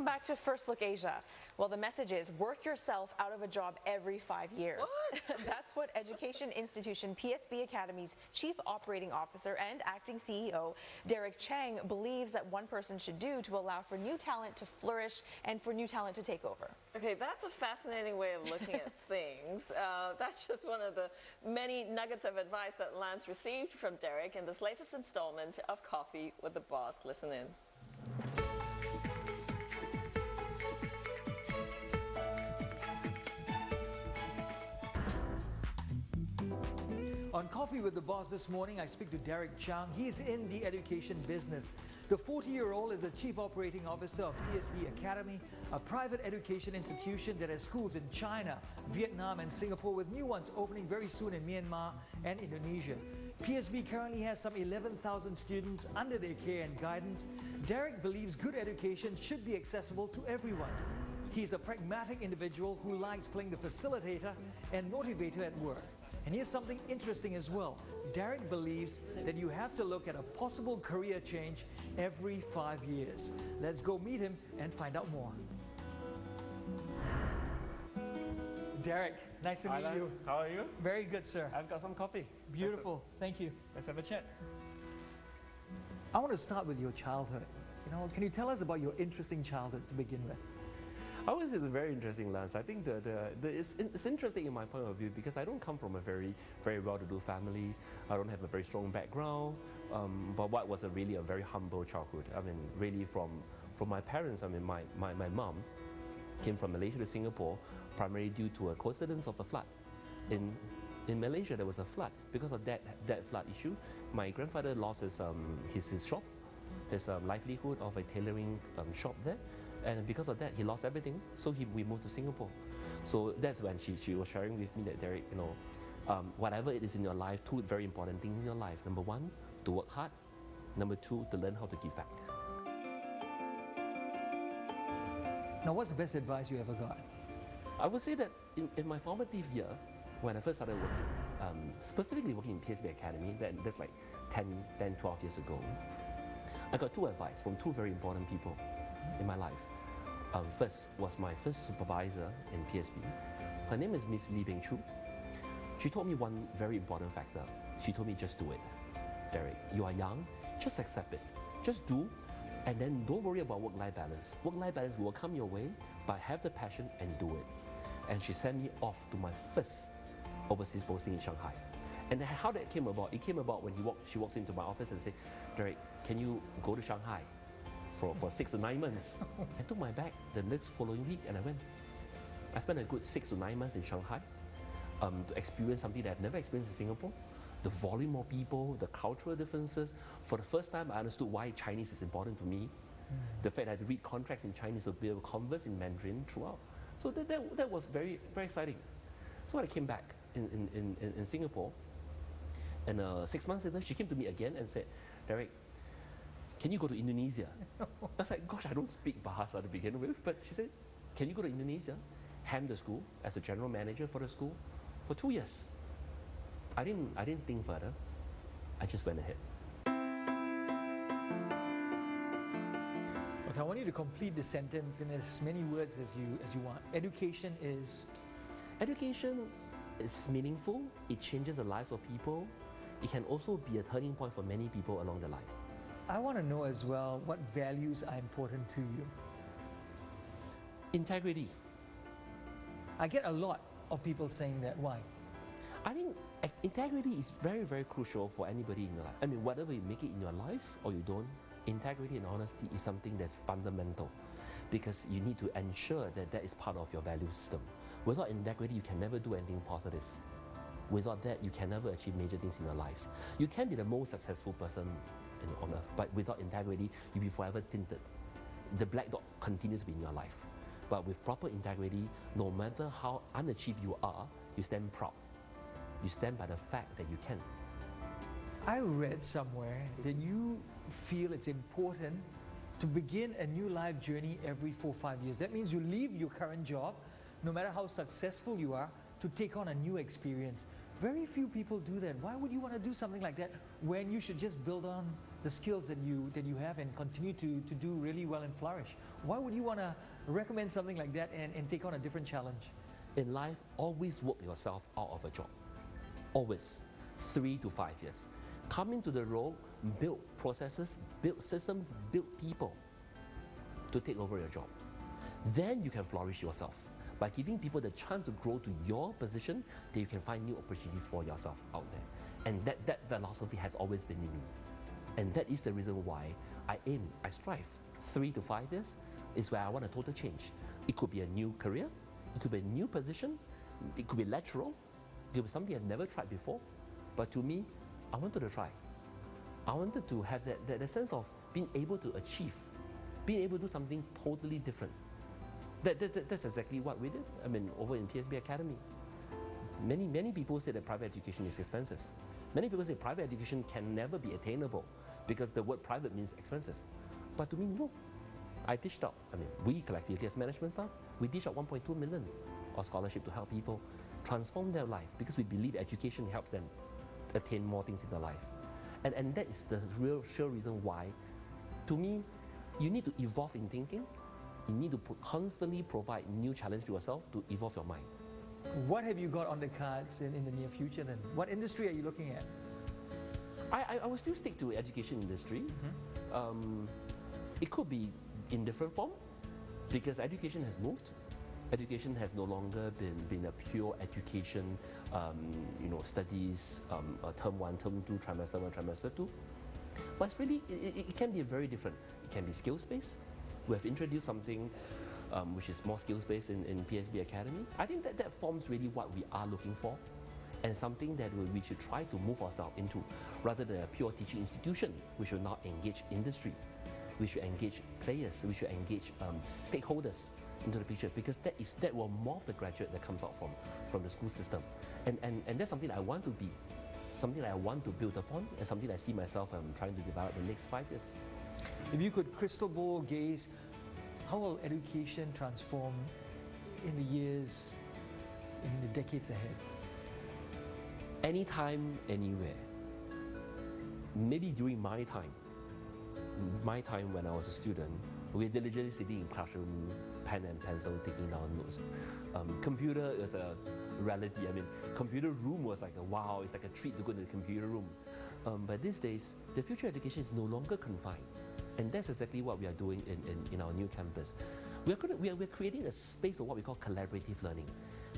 Welcome back to First Look Asia. Well, the message is work yourself out of a job every 5 years. What? That's what education institution PSB Academy's Chief Operating Officer and acting CEO, Derrick Chang, believes that one person should do to allow for new talent to flourish and for new talent to take over. Okay, that's a fascinating way of looking at things. That's just one of the many nuggets of advice that Lance received from Derrick in this latest installment of Coffee with the Boss. Listen in. On Coffee with the Boss this morning, I speak to Derrick Chang. He's in the education business. The 40-year-old is the Chief Operating Officer of PSB Academy, a private education institution that has schools in China, Vietnam, and Singapore, with new ones opening very soon in Myanmar and Indonesia. PSB currently has some 11,000 students under their care and guidance. Derrick believes good education should be accessible to everyone. He's a pragmatic individual who likes playing the facilitator and motivator at work. And here's something interesting as well. Derrick believes that you have to look at a possible career change every 5 years. Let's go meet him and find out more. Derrick, nice to meet you. How are you? Very good, sir. I've got some coffee. Beautiful. Thank you. Let's have a chat. I want to start with your childhood. Can you tell us about your interesting childhood to begin with? I always say it's very interesting, Lance. I think it's interesting in my point of view because I don't come from a very well-to-do family. I don't have a very strong background. But what was really a very humble childhood. I mean, really from my parents. I mean, my mom came from Malaysia to Singapore primarily due to a coincidence of a flood. In Malaysia, there was a flood. Because of that flood issue, my grandfather lost his shop, his livelihood of a tailoring shop there. And because of that, he lost everything. So we moved to Singapore. So that's when she was sharing with me that, Derrick, whatever it is in your life, two very important things in your life. Number one, to work hard. Number two, to learn how to give back. Now, what's the best advice you ever got? I would say that in my formative year, when I first started working, specifically working in PSB Academy, that's like 10, 12 years ago, I got two advice from two very important people in my life. First was my first supervisor in PSB. Her name is Miss Lee Beng Chu. She told me one very important factor. She told me, just do it. Derrick, you are young, just accept it. Just do, and then don't worry about work-life balance. Work-life balance will come your way, but have the passion and do it. And she sent me off to my first overseas posting in Shanghai. And how that came about, it came about when she walks into my office and said, Derrick, can you go to Shanghai for 6 to 9 months? I took my bag the next following week and I went. I spent a good 6 to 9 months in Shanghai to experience something that I've never experienced in Singapore. The volume of people, the cultural differences. For the first time, I understood why Chinese is important to me. The fact that I had to read contracts in Chinese, to be able to converse in Mandarin throughout. So that was very, very exciting. So when I came back in Singapore, and 6 months later, she came to me again and said, Derrick, can you go to Indonesia? I was like, gosh, I don't speak Bahasa to begin with. But she said, can you go to Indonesia, hand the school as a general manager for the school for 2 years? I didn't think further. I just went ahead. Okay, I want you to complete the sentence in as many words as you want. Education is meaningful. It changes the lives of people. It can also be a turning point for many people along their life. I want to know as well what values are important to you. Integrity. I get a lot of people saying that. Why? I think integrity is very, very crucial for anybody in your life. I mean, whatever you make it in your life or you don't, integrity and honesty is something that's fundamental because you need to ensure that is part of your value system. Without integrity, you can never do anything positive. Without that, you can never achieve major things in your life. You can be the most successful person on earth, but without integrity, you'll be forever tinted. The black dot continues to be in your life. But with proper integrity, no matter how unachieved you are, you stand proud. You stand by the fact that you can. I read somewhere that you feel it's important to begin a new life journey every 4 or 5 years. That means you leave your current job, no matter how successful you are, to take on a new experience. Very few people do that. Why would you want to do something like that when you should just build on the skills that you have and continue to do really well and flourish? Why would you want to recommend something like that and take on a different challenge? In life, always work yourself out of a job. Always. 3 to 5 years. Come into the role, build processes, build systems, build people to take over your job. Then you can flourish yourself by giving people the chance to grow to your position, that you can find new opportunities for yourself out there. And that philosophy has always been in me. And that is the reason why I strive. 3 to 5 years is where I want a total change. It could be a new career, it could be a new position, it could be lateral, it could be something I've never tried before. But to me, I wanted to try. I wanted to have that sense of being able to achieve, being able to do something totally different. That's exactly what we did. I mean, over in PSB Academy. Many people say that private education is expensive. Many people say private education can never be attainable because the word private means expensive. But to me, no. I dished out, we collectively as management staff, we dished out 1.2 million of scholarship to help people transform their life because we believe education helps them attain more things in their life. And that is the sure reason why, to me, you need to evolve in thinking. You need to constantly provide new challenge to yourself to evolve your mind. What have you got on the cards in the near future then? What industry are you looking at? I will still stick to education industry. It could be in different form because education has moved. Education has no longer been a pure education, studies, term 1, term 2, trimester 1, trimester 2. But it's really, it can be very different. It can be skills-based. We have introduced something which is more skills-based in PSB Academy. I think that forms really what we are looking for and something that we should try to move ourselves into rather than a pure teaching institution. We should not engage industry. We should engage players. We should engage stakeholders into the picture because that will morph the graduate that comes out from the school system. And that's something I want to be, something that I want to build upon, and something that I see myself trying to develop in the next 5 years. If you could crystal ball gaze, how will education transform in the years, in the decades ahead? Anytime, anywhere. Maybe during my time when I was a student, we were diligently sitting in classroom, pen and pencil, taking down notes. Computer is a reality. Computer room was like wow, it's like a treat to go to the computer room. But these days, the future education is no longer confined. And that's exactly what we are doing in our new campus. We're creating a space of what we call collaborative learning.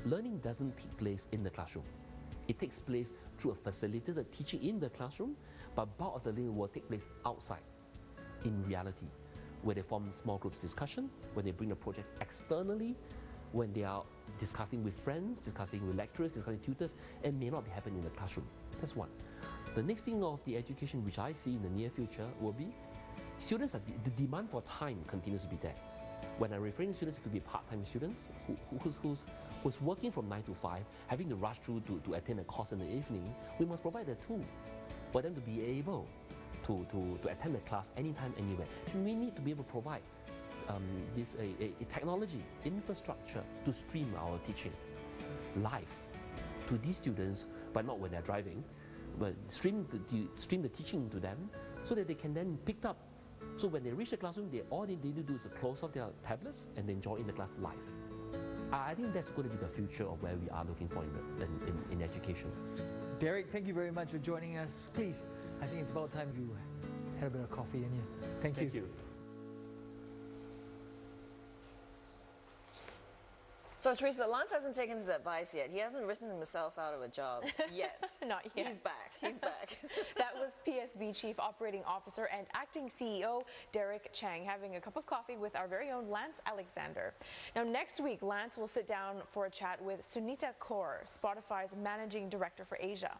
Learning doesn't take place in the classroom. It takes place through a facilitated teaching in the classroom, but bulk of the learning will take place outside, in reality, where they form small groups discussion, when they bring the projects externally, when they are discussing with friends, discussing with lecturers, discussing with tutors, and may not be happening in the classroom. That's one. The next thing of the education which I see in the near future will be students, the demand for time continues to be there. When I'm referring to students, it could be part-time students who's working from 9 to 5, having to rush through to attend a course in the evening. We must provide a tool for them to be able to attend the class anytime, anywhere. So we need to be able to provide a technology, infrastructure to stream our teaching live to these students, but not when they're driving, but stream the teaching to them so that they can then pick up. So when they reach the classroom, all they need to do is close off their tablets and then join in the class live. I think that's going to be the future of where we are looking for in education. Derrick, thank you very much for joining us. Please, I think it's about time you had a bit of coffee in you. Thank you. Thank you. So Teresa, Lance hasn't taken his advice yet. He hasn't written himself out of a job yet. Not yet. He's back. He's back. That was PSB Chief Operating Officer and Acting CEO Derrick Chang having a cup of coffee with our very own Lance Alexander. Now next week, Lance will sit down for a chat with Sunita Kaur, Spotify's Managing Director for Asia.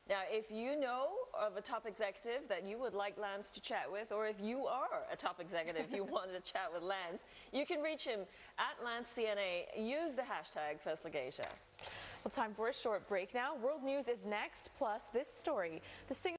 Now, if you know of a top executive that you would like Lance to chat with, or if you are a top executive you want to chat with Lance, you can reach him at LanceCNA. Use the hashtag FirstLook Asia. Well, time for a short break now. World News is next, plus this story. The singer